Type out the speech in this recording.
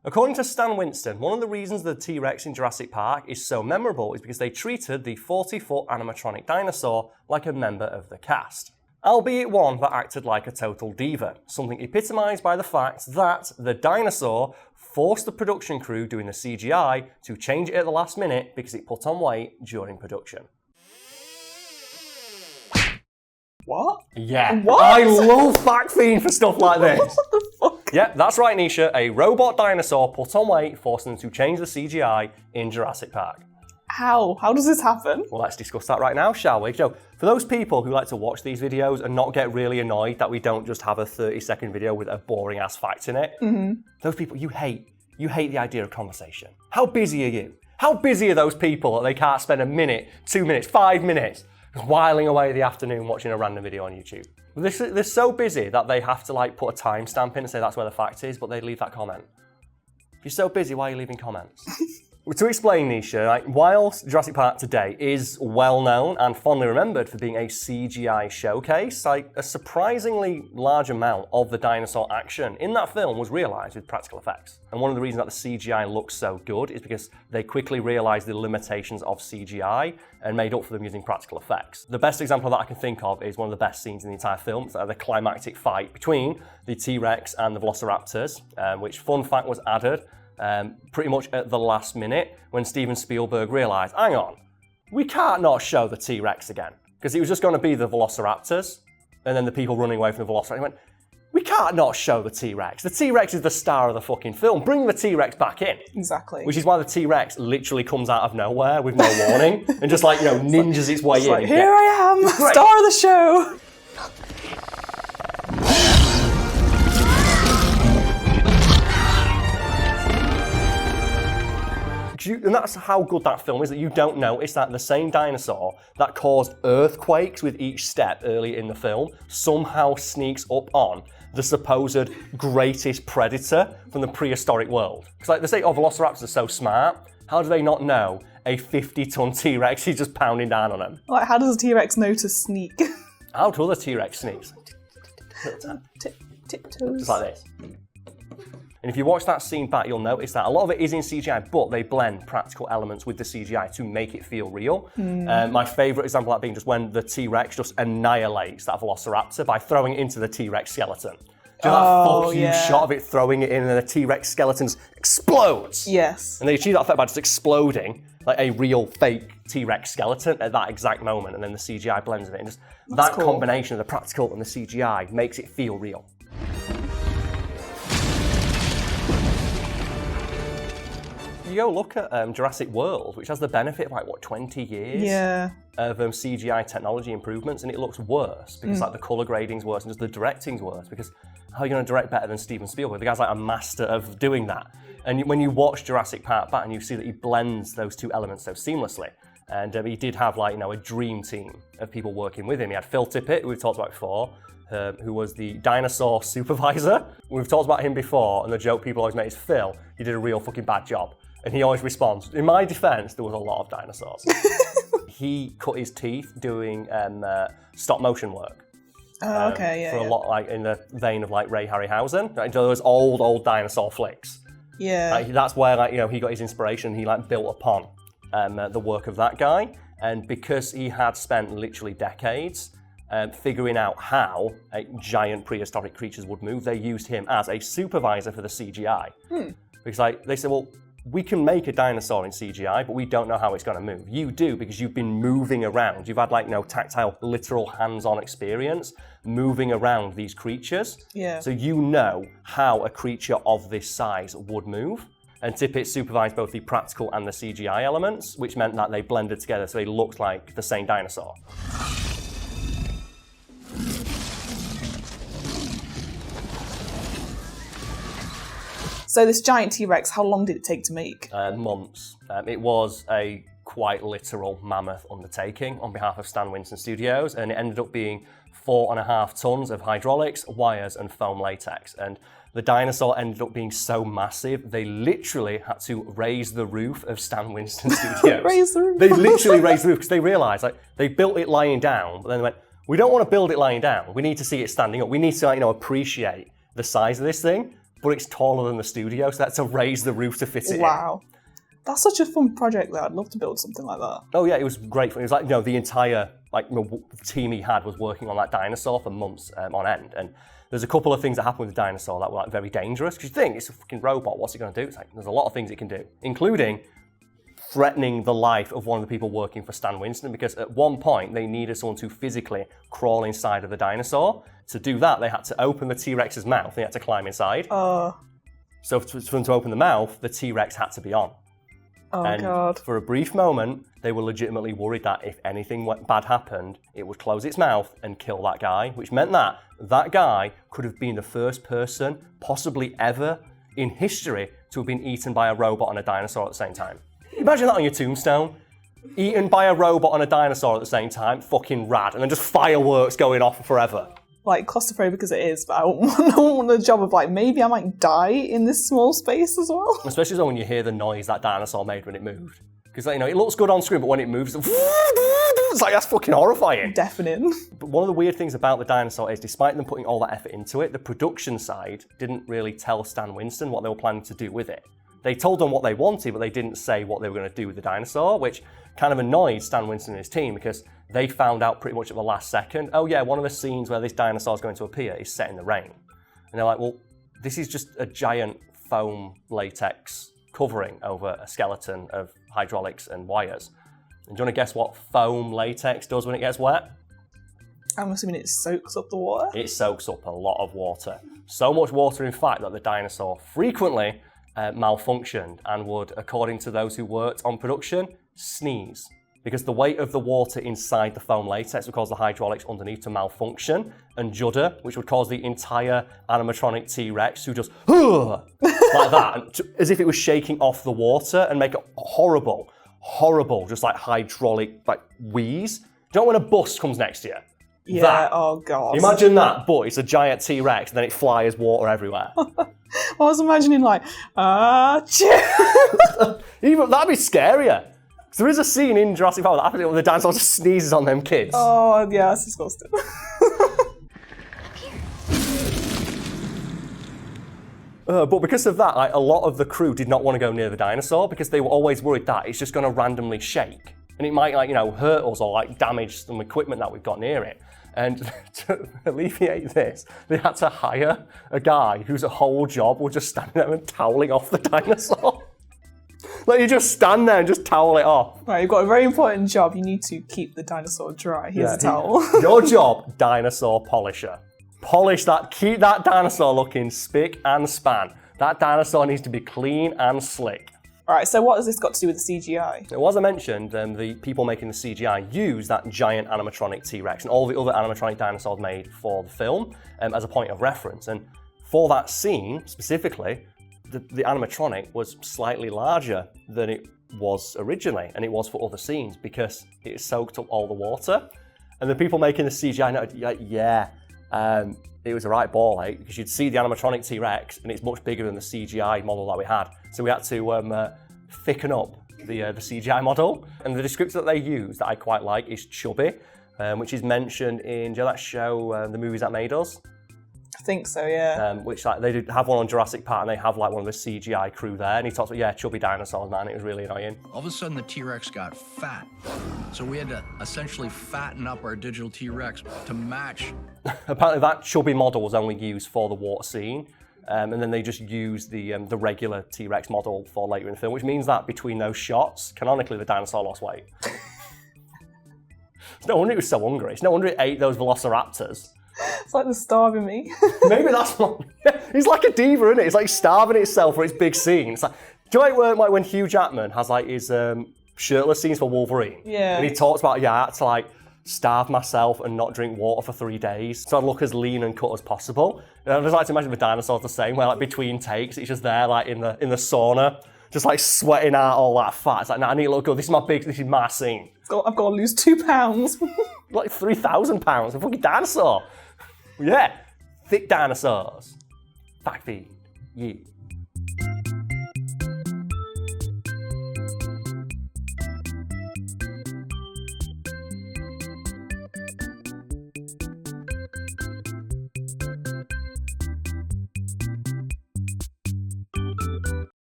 According to Stan Winston, one of the reasons the T-Rex in Jurassic Park is so memorable is because they treated the 40-foot animatronic dinosaur like a member of the cast. Albeit one that acted like a total diva, something epitomised by the fact that the dinosaur forced the production crew doing the CGI to change it at the last minute because it put on weight during production. What? Yeah. What? I love Fact Fiend for stuff like this. What the fuck? Yeah, that's right, Nisha. A robot dinosaur put on weight, forcing them to change the CGI in Jurassic Park. How? How does this happen? Well, let's discuss that right now, shall we? So, for those people who like to watch these videos and not get really annoyed that we don't just have a 30-second video with a boring-ass fact in it, those people, you hate the idea of conversation. How busy are you? How busy are those people that they can't spend a minute, 2 minutes, 5 minutes whiling away the afternoon watching a random video on YouTube? They're so busy that they have to like put a timestamp in and say that's where the fact is, but they leave that comment. If you're so busy, why are you leaving comments? To explain, Nisha, whilst Jurassic Park today is well known and fondly remembered for being a CGI showcase, a surprisingly large amount of the dinosaur action in that film was realised with practical effects. And one of the reasons that the CGI looks so good is because they quickly realised the limitations of CGI and made up for them using practical effects. The best example of that I can think of is one of the best scenes in the entire film. It's the climactic fight between the T-Rex and the Velociraptors, which, fun fact, was added pretty much at the last minute when Steven Spielberg realised, hang on, we can't not show the T-Rex again. Because it was just going to be the Velociraptors and then the people running away from the Velociraptor. He went, we can't not show the T-Rex. The T-Rex is the star of the fucking film. Bring the T-Rex back in. Exactly. Which is why the T-Rex literally comes out of nowhere with no warning and just ninjas its way in. Like, here I am, star of the show. And that's how good that film is, that you don't notice that the same dinosaur that caused earthquakes with each step early in the film somehow sneaks up on the supposed greatest predator from the prehistoric world. Because they say, Velociraptors are so smart. How do they not know a 50-ton T-Rex is just pounding down on them? Like, how does a T-Rex know to sneak? How do other T-Rex sneaks? Tiptoes. Just like this. And if you watch that scene back, you'll notice that a lot of it is in CGI, but they blend practical elements with the CGI to make it feel real. My favourite example of that being just when the T-Rex just annihilates that Velociraptor by throwing it into the T-Rex skeleton. Do that full huge shot of it throwing it in and the T-Rex skeleton explodes? Yes. And they achieve that effect by just exploding like a real fake T-Rex skeleton at that exact moment, and then the CGI blends with it. And just that combination of the practical and the CGI makes it feel real. You go look at Jurassic World, which has the benefit of 20 years of CGI technology improvements, and it looks worse because the colour grading's worse and just the directing's worse, because how are you going to direct better than Steven Spielberg? The guy's like a master of doing that. And when you watch Jurassic Park back and you see that he blends those two elements so seamlessly, and he did have a dream team of people working with him. He had Phil Tippett, who we've talked about before, who was the dinosaur supervisor. We've talked about him before, and the joke people always make is, Phil, you did a real fucking bad job. And he always responds, in my defense, there was a lot of dinosaurs. He cut his teeth doing stop motion work. Oh, okay, for a lot, in the vein of Ray Harryhausen, those old dinosaur flicks. Yeah. That's where he got his inspiration. He built upon the work of that guy, and because he had spent literally decades figuring out how giant prehistoric creatures would move, they used him as a supervisor for the CGI. Because they said, well, we can make a dinosaur in CGI, but we don't know how it's going to move. You do, because you've been moving around. You've had tactile, literal, hands-on experience moving around these creatures. Yeah. So you know how a creature of this size would move. And Tippett supervised both the practical and the CGI elements, which meant that they blended together so they looked like the same dinosaur. So this giant T-Rex, how long did it take to make? Months. It was a quite literal mammoth undertaking on behalf of Stan Winston Studios, and it ended up being 4.5 tons of hydraulics, wires, and foam latex. And the dinosaur ended up being so massive, they literally had to raise the roof of Stan Winston Studios. Raise the roof. They literally raised the roof because they realised they built it lying down, but then they went, we don't want to build it lying down. We need to see it standing up. We need to appreciate the size of this thing. but it's taller than the studio, so they had to raise the roof to fit it in. Wow. That's such a fun project, though. I'd love to build something like that. Oh yeah, it was great fun. It was like, the entire team he had was working on that dinosaur for months on end. And there's a couple of things that happened with the dinosaur that were like very dangerous. Because you think, it's a fucking robot, what's it going to do? It's like, there's a lot of things it can do, including threatening the life of one of the people working for Stan Winston, because at one point they needed someone to physically crawl inside of the dinosaur. To do that, they had to open the T-Rex's mouth, they had to climb inside. So for them to open the mouth, the T-Rex had to be on. Oh, God. For a brief moment, they were legitimately worried that if anything bad happened, it would close its mouth and kill that guy, which meant that that guy could have been the first person, possibly ever, in history to have been eaten by a robot and a dinosaur at the same time. Imagine that on your tombstone. Eaten by a robot and a dinosaur at the same time, fucking rad, and then just fireworks going off forever. Like, claustrophobic as it is, but I don't want the job of, like, maybe I might die in this small space as well. Especially when you hear the noise that dinosaur made when it moved. Because, it looks good on screen, but when it moves, it's like, that's fucking horrifying. Definite. But one of the weird things about the dinosaur is, despite them putting all that effort into it, the production side didn't really tell Stan Winston what they were planning to do with it. They told them what they wanted, but they didn't say what they were going to do with the dinosaur, which kind of annoyed Stan Winston and his team, because they found out pretty much at the last second, oh yeah, one of the scenes where this dinosaur is going to appear is set in the rain. And they're like, well, this is just a giant foam latex covering over a skeleton of hydraulics and wires. And do you want to guess what foam latex does when it gets wet? I'm assuming it soaks up the water? It soaks up a lot of water. So much water, in fact, that the dinosaur frequently malfunctioned and would, according to those who worked on production, sneeze. Because the weight of the water inside the foam latex would cause the hydraulics underneath to malfunction and judder, which would cause the entire animatronic T-Rex to just like that, as if it was shaking off the water, and make a horrible, just like hydraulic wheeze. Do you know when a bus comes next to you? Yeah, that. Oh God. Imagine that, but it's a giant T-Rex and then it flies water everywhere. I was imagining Even that'd be scarier. There is a scene in Jurassic Park that happens when the dinosaur just sneezes on them kids. Oh, yeah, that's disgusting. But because of that, a lot of the crew did not want to go near the dinosaur because they were always worried that it's just going to randomly shake. And it might, hurt us or, damage some equipment that we've got near it. And to alleviate this, they had to hire a guy whose whole job was just standing there and toweling off the dinosaur. You just stand there and just towel it off. Right, you've got a very important job. You need to keep the dinosaur dry. Here's a towel. Your job, dinosaur polisher. Polish that, keep that dinosaur looking spick and span. That dinosaur needs to be clean and slick. All right, so what has this got to do with the CGI? As I mentioned, the people making the CGI used that giant animatronic T-Rex and all the other animatronic dinosaurs made for the film as a point of reference. And for that scene, specifically, the animatronic was slightly larger than it was originally, and it was for other scenes because it soaked up all the water. And the people making the CGI noted, it was a right ball, because you'd see the animatronic T-Rex, and it's much bigger than the CGI model that we had. So we had to thicken up the CGI model. And the descriptor that they use that I quite like is Chubby, which is mentioned in, do you know that show, The Movies That Made Us? I think so, yeah. Which they did have one on Jurassic Park, and they have one of the CGI crew there, and he talks about chubby dinosaurs, man. It was really annoying. All of a sudden, the T-Rex got fat, so we had to essentially fatten up our digital T-Rex to match. Apparently, that chubby model was only used for the water scene, and then they just used the regular T-Rex model for later in the film, which means that between those shots, canonically, the dinosaur lost weight. It's no wonder it was so hungry. It's no wonder it ate those velociraptors. It's like they're starving me. Maybe that's what. It's like a diva, isn't it? It's like starving itself for its big scene. It's like, do you like when Hugh Jackman has his shirtless scenes for Wolverine? Yeah. And he talks about, I had to starve myself and not drink water for 3 days, so I'd look as lean and cut as possible. And I just like to imagine the dinosaurs the same, where between takes, it's just there in the sauna, just sweating out all that fat. It's I need to look good. This is my scene. I've got to lose 2 pounds. 3,000 pounds, a fucking dinosaur. Yeah, thick dinosaurs. Fact feed. Yeah.